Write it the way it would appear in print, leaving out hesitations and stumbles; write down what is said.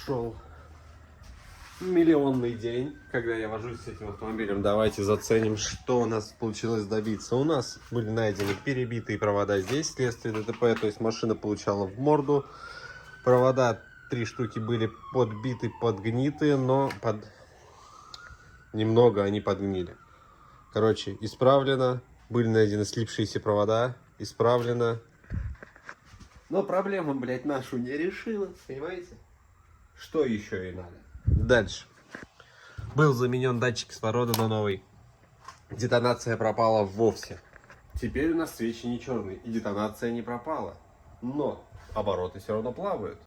прошел миллионный день, когда я вожусь с этим автомобилем. Давайте заценим, что у нас получилось добиться. У нас были найдены перебитые провода здесь, вследствие ДТП, то есть машина получала в морду. Провода 3 штуки были подбиты, подгниты, но немного они подгнили. Короче, исправлено. Были найдены слипшиеся провода, исправлено. Но проблема, блядь, нашу не решила, понимаете? Что еще и надо? Дальше. Был заменен датчик кислорода на новый. Детонация пропала вовсе. Теперь у нас свечи не черные, и детонация не пропала. Но обороты все равно плавают.